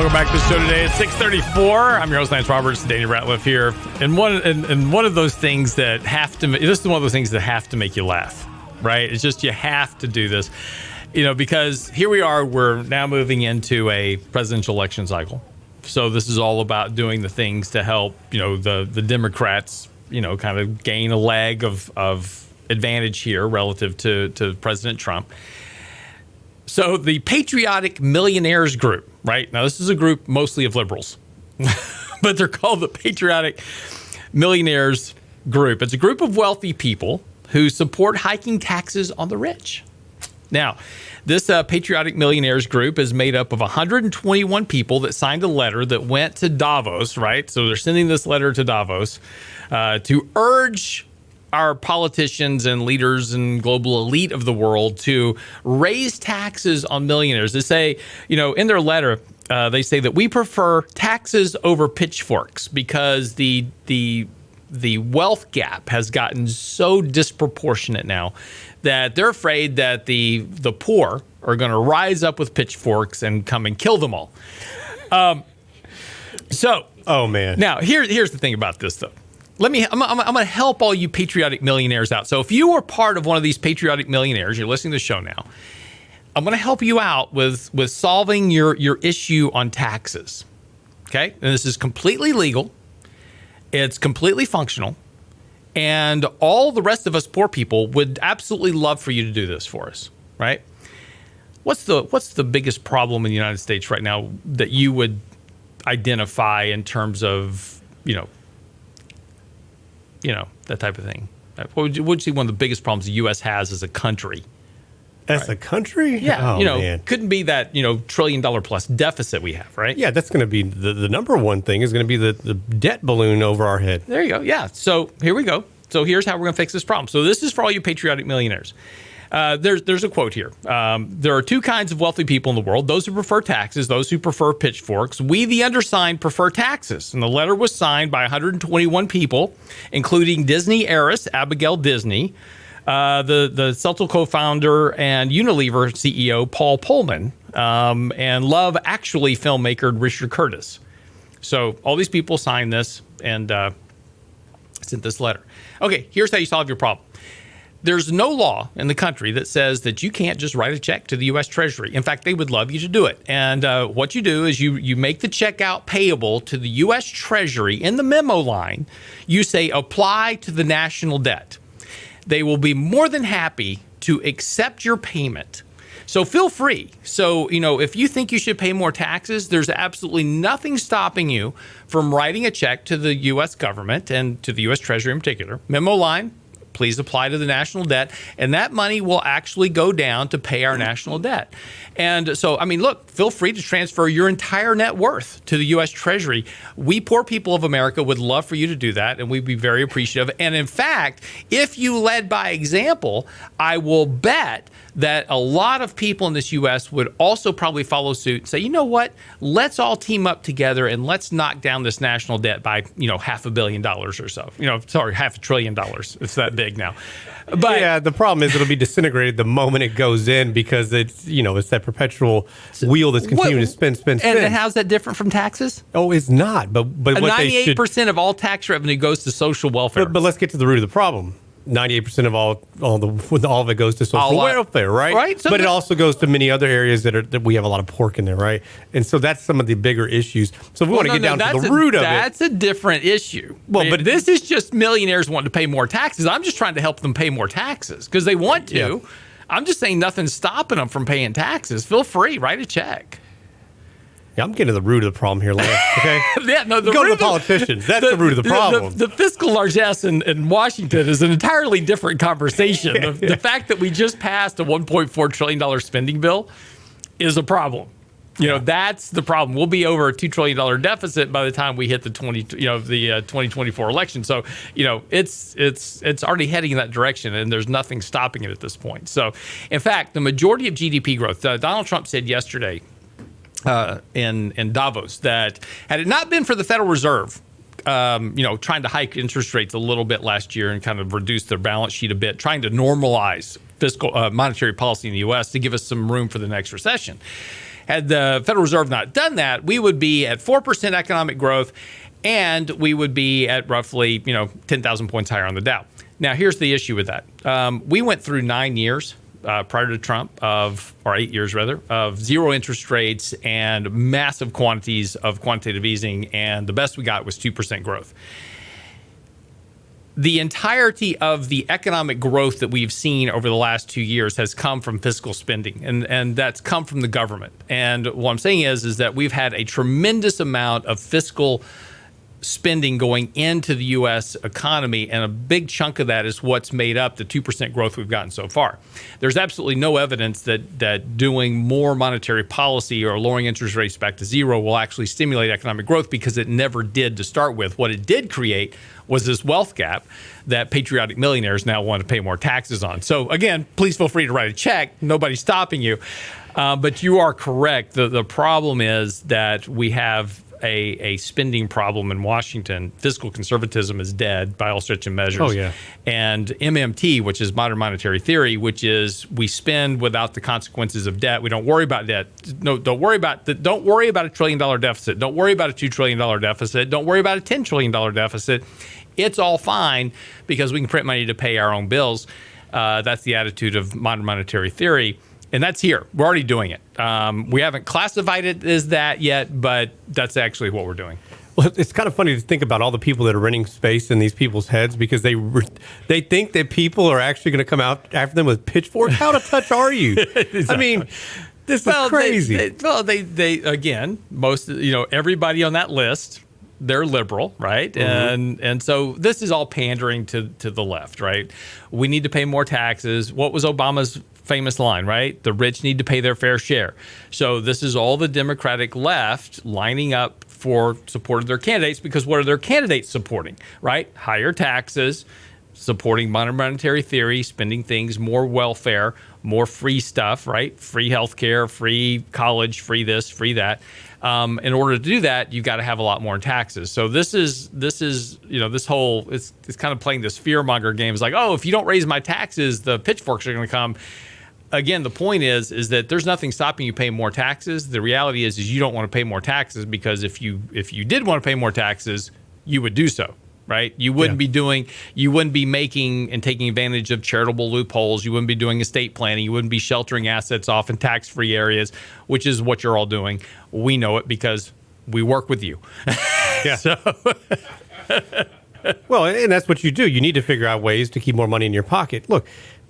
Welcome back to the show today at 6:34. I'm your host, Lance Roberts, Danny Ratliff here. And one of those things that this is one of those things that have to make you laugh, right? It's just you have to do this, because here we are. We're now moving into a presidential election cycle. So this is all about doing the things to help, the Democrats, kind of gain a leg of advantage here relative to President Trump. So the Patriotic Millionaires group, right? Now, this is a group mostly of liberals, but they're called the Patriotic Millionaires group. It's a group of wealthy people who support hiking taxes on the rich. Now, this Patriotic Millionaires group is made up of 121 people that signed a letter that went to Davos, right? So they're sending this letter to Davos to urge our politicians and leaders and global elite of the world to raise taxes on millionaires. They say, in their letter, they say that we prefer taxes over pitchforks because the wealth gap has gotten so disproportionate now that they're afraid that the poor are going to rise up with pitchforks and come and kill them all. Oh man! Now here's the thing about this though. I'm going to help all you patriotic millionaires out. So if you are part of one of these patriotic millionaires, you're listening to the show now, I'm going to help you out with solving your issue on taxes. Okay? And this is completely legal. It's completely functional. And all the rest of us poor people would absolutely love for you to do this for us, right? What's the biggest problem in the United States right now that you would identify in terms of, that type of thing? What would you say one of the biggest problems the U.S. has as a country? As a country? Yeah. Man. Couldn't be that, $1 trillion plus deficit we have, right? Yeah, that's going to be the number one thing is going to be the debt balloon over our head. There you go. Yeah. So here we go. So here's how we're going to fix this problem. So this is for all you patriotic millionaires. There's a quote here. There are two kinds of wealthy people in the world, those who prefer taxes, those who prefer pitchforks. We, the undersigned, prefer taxes. And the letter was signed by 121 people, including Disney heiress Abigail Disney, the Celtic co-founder and Unilever CEO Paul Pullman, and Love Actually filmmaker Richard Curtis. So all these people signed this and sent this letter. Okay, here's how you solve your problem. There's no law in the country that says that you can't just write a check to the U.S. Treasury. In fact, they would love you to do it. And what you do is you make the check out payable to the U.S. Treasury. In the memo line, you say, apply to the national debt. They will be more than happy to accept your payment. So feel free. So, if you think you should pay more taxes, there's absolutely nothing stopping you from writing a check to the U.S. government and to the U.S. Treasury in particular. Memo line, please apply to the national debt, and that money will actually go down to pay our national debt. And so, look, feel free to transfer your entire net worth to the U.S. Treasury. We poor people of America would love for you to do that, and we'd be very appreciative. And in fact, if you led by example, I will bet that a lot of people in this U.S. would also probably follow suit and say, you know what, let's all team up together and let's knock down this national debt by, $500 million or so. $500 billion. It's that big now. But yeah, the problem is it'll be disintegrated the moment it goes in because it's, it's that perpetual wheel that's continuing to spin. And how's that different from taxes? Oh, it's not. But what 98% of all tax revenue goes to social welfare. But let's get to the root of the problem. 98% of all of it goes to social welfare, right? Right. So but it also goes to many other areas that we have a lot of pork in there, right? And so that's some of the bigger issues. So if we want to get down to the root of it. That's a different issue. Well, but this is just millionaires wanting to pay more taxes. I'm just trying to help them pay more taxes because they want to. Yeah. I'm just saying nothing's stopping them from paying taxes. Feel free, write a check. Yeah, I'm getting to the root of the problem here, Lance, okay? Yeah, no, go to the politicians. That's the root of the problem. The fiscal largesse in Washington is an entirely different conversation. The fact that we just passed a $1.4 trillion spending bill is a problem. That's the problem. We'll be over a $2 trillion deficit by the time we hit the 2024 election. So, it's already heading in that direction, and there's nothing stopping it at this point. So, in fact, the majority of GDP growth, Donald Trump said yesterday, in Davos that had it not been for the Federal Reserve, trying to hike interest rates a little bit last year and kind of reduce their balance sheet a bit, trying to normalize fiscal monetary policy in the U.S. to give us some room for the next recession. Had the Federal Reserve not done that, we would be at 4% economic growth, and we would be at roughly 10,000 points higher on the Dow. Now, here's the issue with that. We went through 9 years prior to Trump or 8 years rather, of zero interest rates and massive quantities of quantitative easing, and the best we got was 2% growth. The entirety of the economic growth that we've seen over the last 2 years has come from fiscal spending, and that's come from the government. And what I'm saying is that we've had a tremendous amount of fiscal spending going into the U.S. economy, and a big chunk of that is what's made up the 2% growth we've gotten so far. There's absolutely no evidence that doing more monetary policy or lowering interest rates back to zero will actually stimulate economic growth, because it never did to start with. What it did create was this wealth gap that patriotic millionaires now want to pay more taxes on. So again, please feel free to write a check. Nobody's stopping you. But you are correct. The problem is that we have a spending problem in Washington. Fiscal conservatism is dead by all stretch and measures. Oh, yeah. And MMT, which is modern monetary theory, which is we spend without the consequences of debt. We don't worry about debt. No, don't worry about $1 trillion deficit. Don't worry about a $2 trillion deficit. Don't worry about a $10 trillion deficit. It's all fine because we can print money to pay our own bills. That's the attitude of modern monetary theory. And that's here. We're already doing it. We haven't classified it as that yet, but that's actually what we're doing. Well, it's kind of funny to think about all the people that are renting space in these people's heads, because they think that people are actually going to come out after them with pitchforks. How to touch are you? Exactly. I mean, this is crazy. They again, everybody on that list, they're liberal, right? Mm-hmm. And so this is all pandering to the left, right? We need to pay more taxes. What was Obama's famous line, right? The rich need to pay their fair share. So this is all the Democratic left lining up for support of their candidates, because what are their candidates supporting, right? Higher taxes, supporting modern monetary theory, spending things, more welfare, more free stuff, right? Free healthcare, free college, free this, free that. In order to do that, you've got to have a lot more in taxes. So this is this whole it's kind of playing this fear monger game. It's like, oh, if you don't raise my taxes, the pitchforks are going to come. Again, the point is that there's nothing stopping you paying more taxes. The reality is you don't want to pay more taxes, because if you did want to pay more taxes, you would do so, right? You wouldn't you wouldn't be making and taking advantage of charitable loopholes. You wouldn't be doing estate planning. You wouldn't be sheltering assets off in tax-free areas, which is what you're all doing. We know it because we work with you. Yeah. Well, and that's what you do. You need to figure out ways to keep more money in your pocket. Look,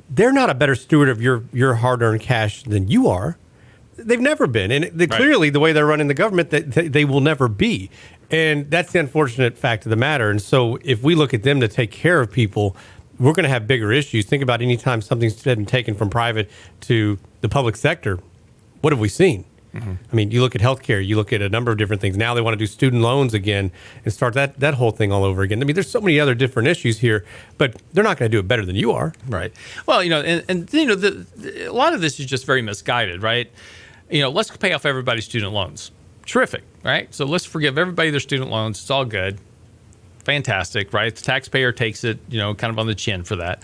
they're not a better steward of your hard-earned cash than you are. They've never been. And clearly, the way they're running the government, they will never be. And that's the unfortunate fact of the matter. And so if we look at them to take care of people, we're going to have bigger issues. Think about any time something's been taken from private to the public sector. What have we seen? Mm-hmm. I mean, you look at healthcare, you look at a number of different things. Now they want to do student loans again and start that whole thing all over again. I mean, there's so many other different issues here, but they're not going to do it better than you are. Right. Well, a lot of this is just very misguided, right? Let's pay off everybody's student loans. Terrific, right? So let's forgive everybody their student loans. It's all good. Fantastic, right? The taxpayer takes it, kind of on the chin for that.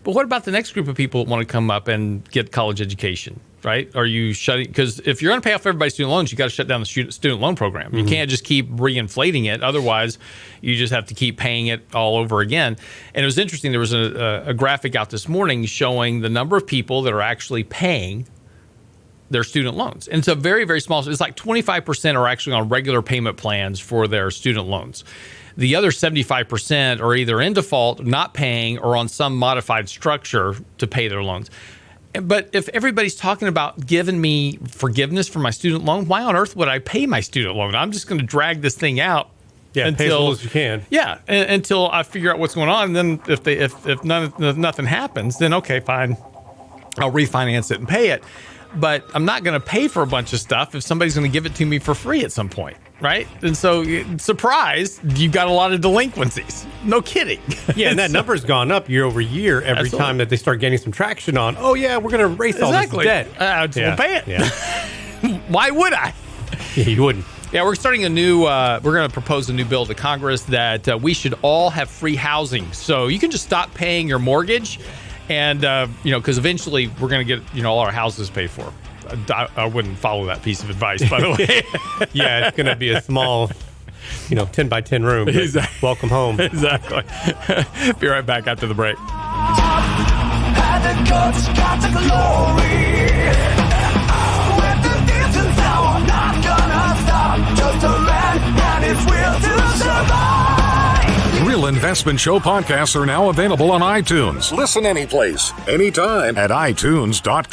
But what about the next group of people that want to come up and get college education, right? Are you shutting? Because if you're going to pay off everybody's student loans, you got to shut down the student loan program. Mm-hmm. You can't just keep reinflating it. Otherwise, you just have to keep paying it all over again. And it was interesting. There was a graphic out this morning showing the number of people that are actually paying their student loans. And it's a very, very small. It's like 25% are actually on regular payment plans for their student loans. The other 75% are either in default, not paying, or on some modified structure to pay their loans. But if everybody's talking about giving me forgiveness for my student loan, why on earth would I pay my student loan? I'm just going to drag this thing out. Yeah, pay as little as you can. Yeah, until I figure out what's going on. And then if nothing happens, then okay, fine, I'll refinance it and pay it. But I'm not going to pay for a bunch of stuff if somebody's going to give it to me for free at some point, right? And so, surprise, you've got a lot of delinquencies. No kidding. Yeah, and that number's gone up year over year every time that they start gaining some traction on, oh, yeah, we're going to erase all this debt. I just won't pay it. Yeah. Why would I? Yeah, you wouldn't. Yeah, we're starting we're going to propose a new bill to Congress that we should all have free housing. So you can just stop paying your mortgage. And, because eventually we're going to get, all our houses paid for. I wouldn't follow that piece of advice, by the way. Yeah, it's going to be a small, 10 by 10 room. Exactly. Welcome home. Exactly. Be right back after the break. Real Investment Show podcasts are now available on iTunes. Listen anyplace, anytime at iTunes.com.